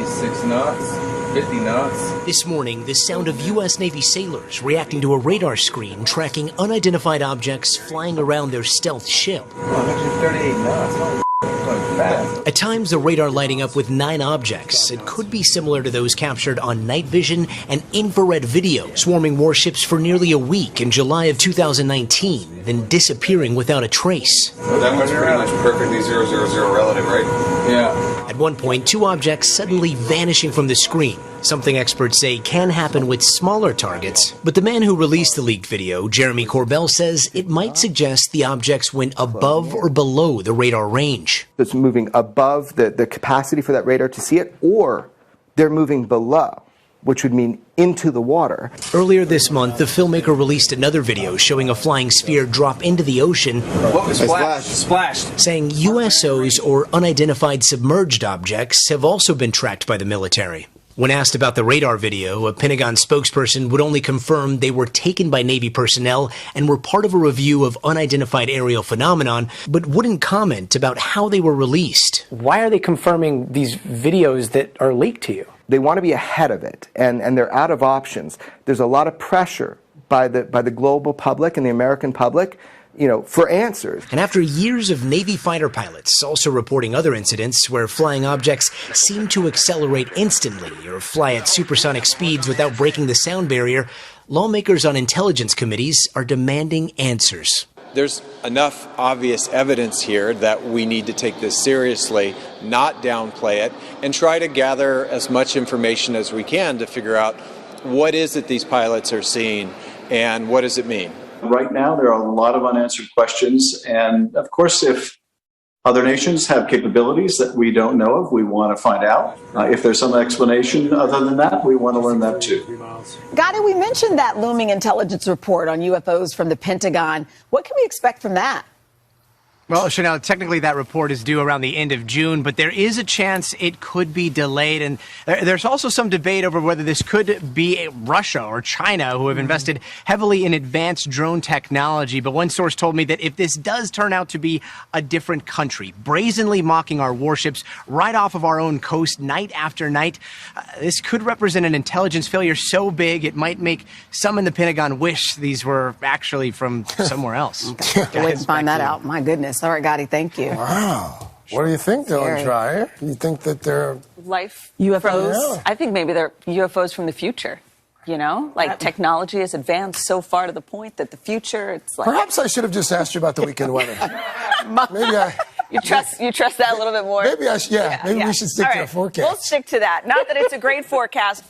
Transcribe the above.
46 knots, 50 knots. This morning, the sound of U.S. Navy sailors reacting to a radar screen tracking unidentified objects flying around their stealth ship. 138 knots. Holy going fast. At times, the radar lighting up with 9 objects. It could be similar to those captured on night vision and infrared video, swarming warships for nearly a week in July of 2019, then disappearing without a trace. Well, that was pretty much perfectly 000 relative, right? Yeah. At one point, 2 objects suddenly vanishing from the screen, something experts say can happen with smaller targets. But the man who released the leaked video, Jeremy Corbell, says it might suggest the objects went above or below the radar range. It's moving above the capacity for that radar to see it, or they're moving below, which would mean into the water. Earlier this month, the filmmaker released another video showing a flying sphere drop into the ocean. What was splashed? Saying USOs, or unidentified submerged objects, have also been tracked by the military. When asked about the radar video, a Pentagon spokesperson would only confirm they were taken by Navy personnel and were part of a review of unidentified aerial phenomenon, but wouldn't comment about how they were released. Why are they confirming these videos that are leaked to you? They want to be ahead of it, and they're out of options. There's a lot of pressure by the global public and the American public, for answers. And after years of Navy fighter pilots also reporting other incidents where flying objects seem to accelerate instantly or fly at supersonic speeds without breaking the sound barrier, lawmakers on intelligence committees are demanding answers. There's enough obvious evidence here that we need to take this seriously, not downplay it, and try to gather as much information as we can to figure out what is it these pilots are seeing and what does it mean. Right now, there are a lot of unanswered questions, and of course, if other nations have capabilities that we don't know of, we want to find out. If there's some explanation other than that, we want to learn that too. Gotti, we mentioned that looming intelligence report on UFOs from the Pentagon. What can we expect from that? Well, Chanel, technically that report is due around the end of June, but there is a chance it could be delayed. And there's also some debate over whether this could be Russia or China who have invested heavily in advanced drone technology. But one source told me that if this does turn out to be a different country, brazenly mocking our warships right off of our own coast night after night, this could represent an intelligence failure so big it might make some in the Pentagon wish these were actually from somewhere else. Wait and find that out. My goodness. All right, Gotti, thank you. Wow. What do you think, Dylan Trier? You think that they're life UFOs? Yeah. I think maybe they're UFOs from the future. Technology has advanced so far to the point that the future, it's like... Perhaps I should have just asked you about the weekend weather. You trust that a little bit more? Maybe we should stick to the forecast. We'll stick to that. Not that it's a great forecast.